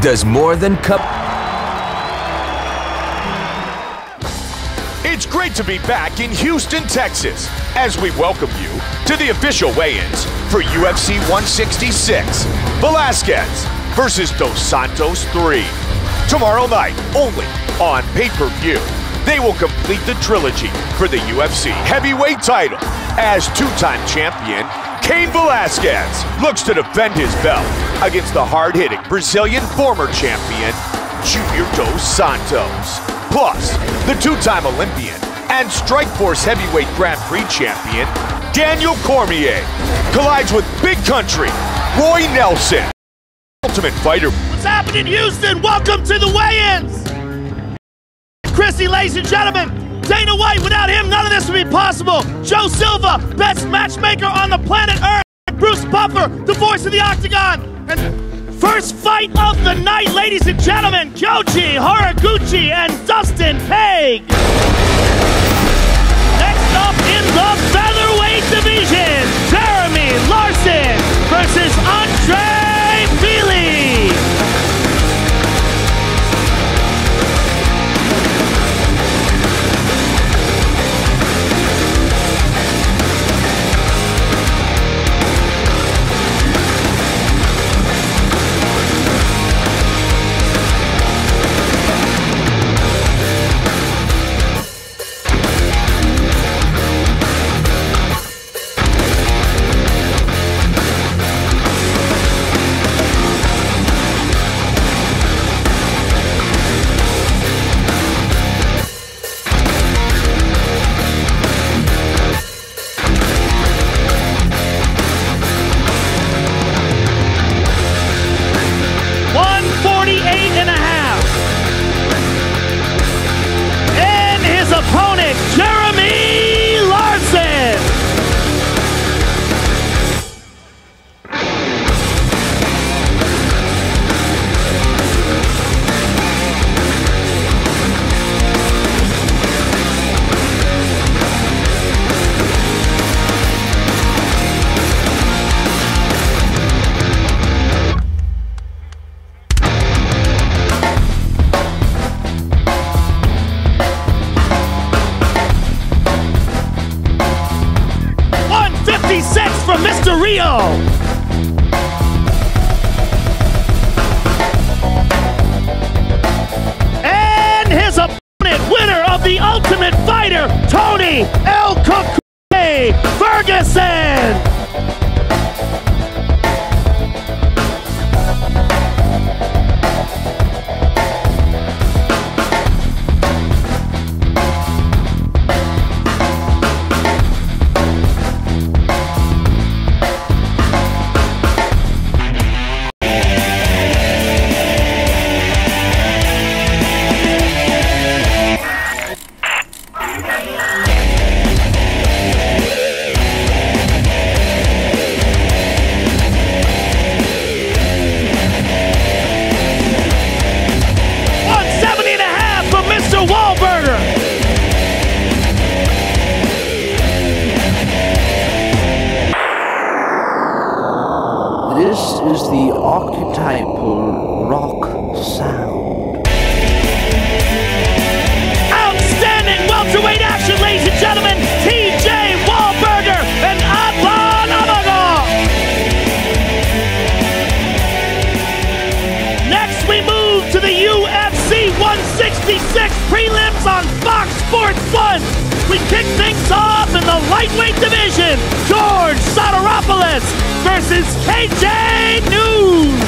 does more than cup. It's great to be back in Houston, Texas, as we welcome you to the official weigh-ins for UFC 166, Velasquez versus Dos Santos 3. Tomorrow night, only on pay-per-view, they will complete the trilogy for the UFC heavyweight title as two-time champion Cain Velasquez looks to defend his belt against the hard-hitting Brazilian former champion Junior Dos Santos. Plus, the two-time Olympian and Strikeforce heavyweight Grand Prix champion Daniel Cormier collides with Big Country Roy Nelson. Ultimate Fighter. What's happening, Houston? Welcome to the weigh-ins. Chrissy, ladies and gentlemen, Dana White, without him, none of this would be possible. Joe Silva, best matchmaker on the planet Earth. Bruce Buffer, the voice of the Octagon. And first fight of the night, ladies and gentlemen, Kyoji Horiguchi and Dustin Haig. Next up in the featherweight division, Jeremy Larson versus Andre Fili. Opponent, Jeremy Larson. From Mr. Rio. And his opponent, winner of the Ultimate Fighter, Tony El Cucuy Ferguson. This is the archetypal rock sound. Outstanding welterweight action, ladies and gentlemen. T.J. Wahlberger and Adlan Amagov. Next, we move to the UFC 166 prelims on Fox Sports 1. We kick things off in the lightweight division. George Soteropoulos versus KJ News.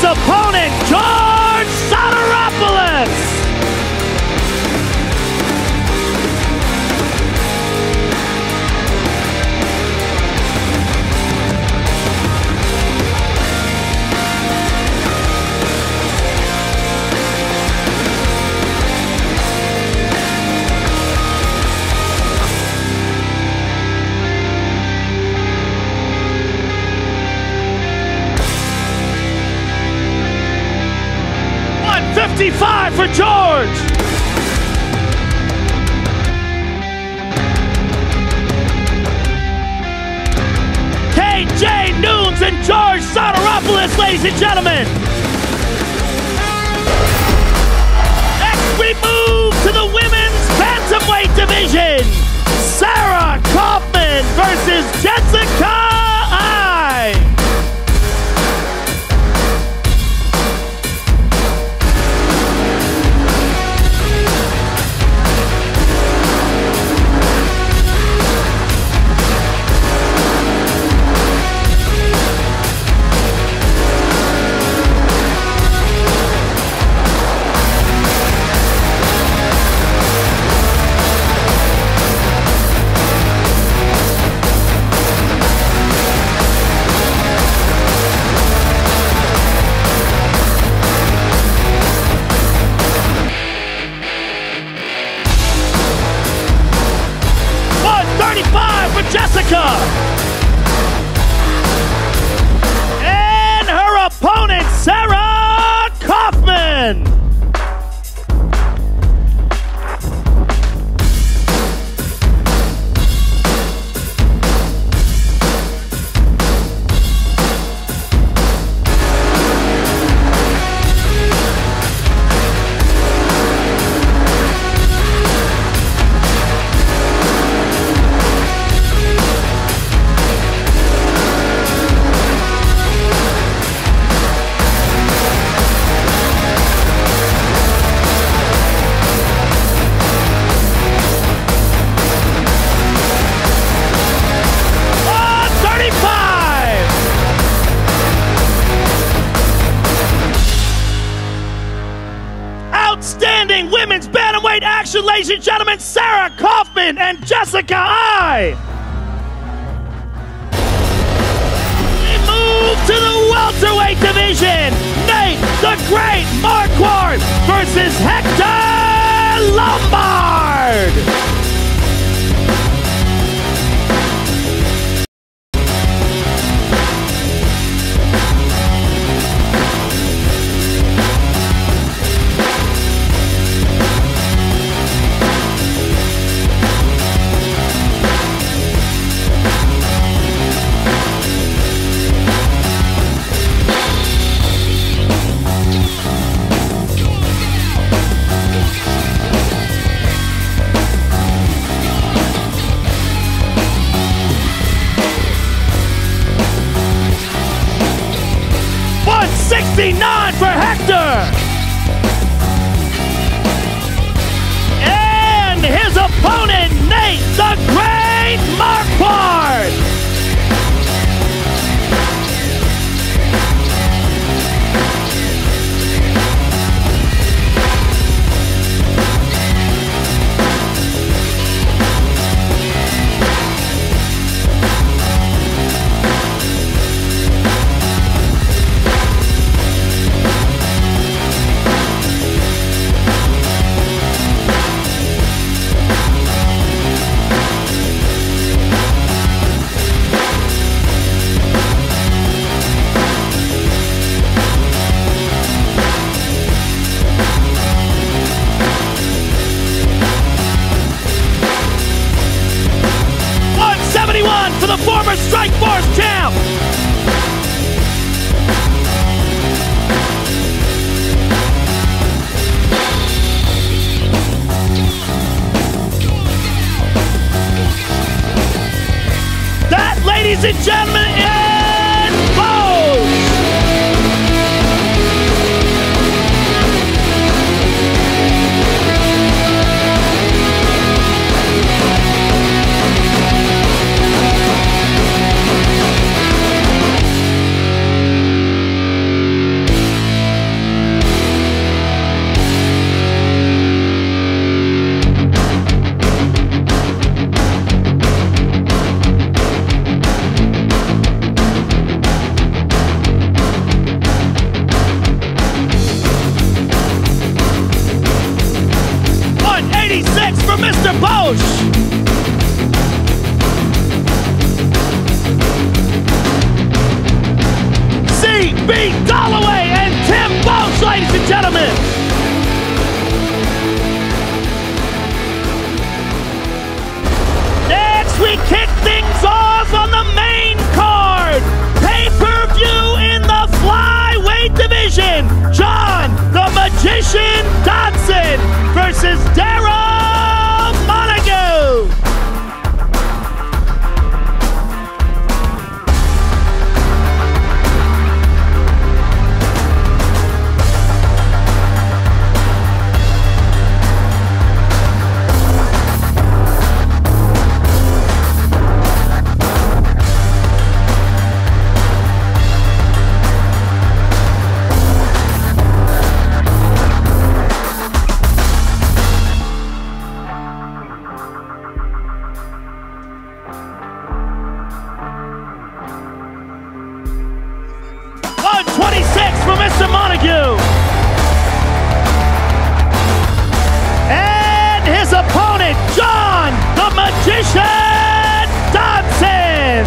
his opponent, George Soteropoulos. $55 for George. KJ Noons and George Soteropoulos, ladies and gentlemen. Next we move to the women's bantamweight division. Sarah Kaufman versus Jessica I. Jessica and her opponent Sarah Kaufman. Outstanding women's bantamweight action, ladies and gentlemen. Sarah Kaufman and Jessica I. We move to the welterweight division. Nate the Great Marquardt versus Hector Lombard. $69 for Hector. And his opponent, Nate the Great Marquardt. For the former Strikeforce champ. That, ladies and gentlemen, is Bose. versus Daryl Montague. For Mr. Montague. And his opponent, John the Magician Dodson.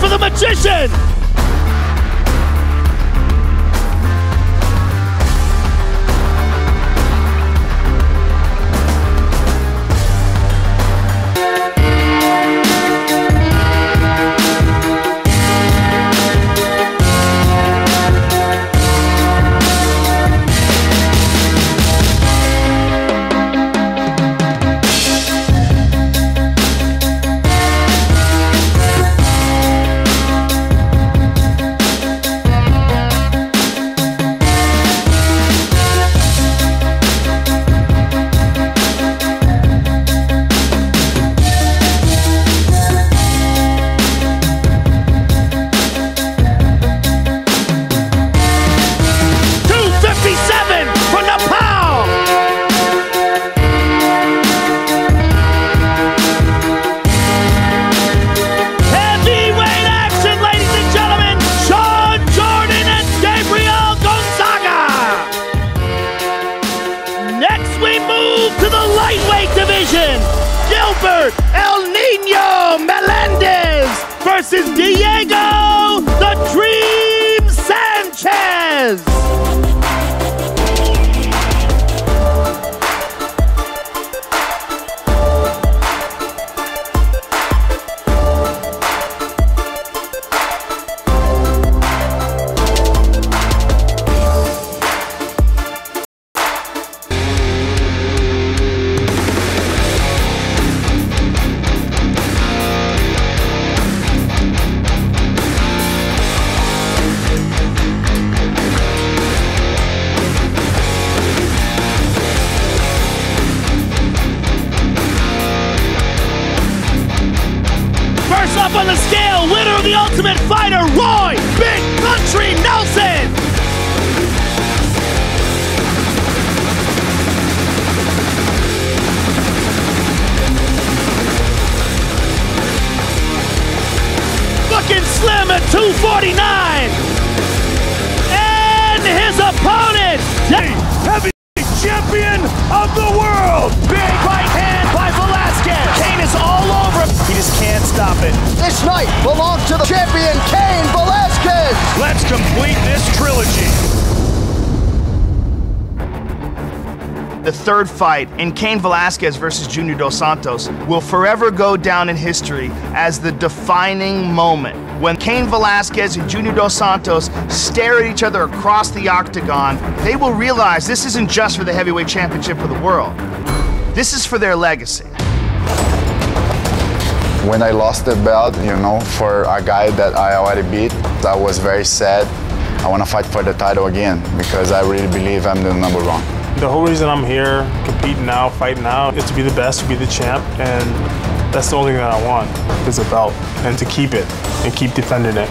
For the Magician. El Nino Melendez versus Diego the Dream Sanchez. Up on the scale, winner of the Ultimate Fighter, Roy Big Country Nelson. Looking slim at 249. And his opponent, Heavy champion of the world. Big right hand by Velasquez. Kane is all over him. He just can't stop it. This night belongs to the champion, Cain Velasquez. Let's complete this trilogy. The third fight in Cain Velasquez versus Junior Dos Santos will forever go down in history as the defining moment when Cain Velasquez and Junior Dos Santos stare at each other across the octagon. They will realize this isn't just for the heavyweight championship of the world. This is for their legacy. When I lost the belt, you know, for a guy that I already beat, I was very sad. I want to fight for the title again because I really believe I'm the number one. The whole reason I'm here, competing now, fighting now, is to be the best, to be the champ, and that's the only thing that I want, is a belt, and to keep it, and keep defending it.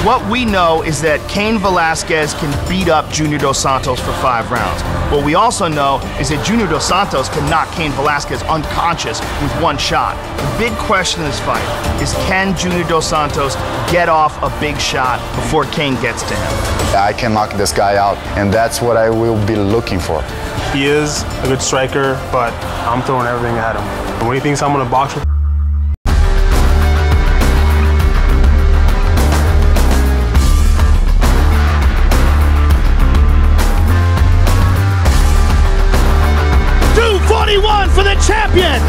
What we know is that Cain Velasquez can beat up Junior Dos Santos for 5 rounds. What we also know is that Junior Dos Santos can knock Cain Velasquez unconscious with 1 shot. The big question in this fight is, can Junior Dos Santos get off a big shot before Cain gets to him? I can knock this guy out, and that's what I will be looking for. He is a good striker, but I'm throwing everything at him. And when he thinks I'm gonna box with for the champion,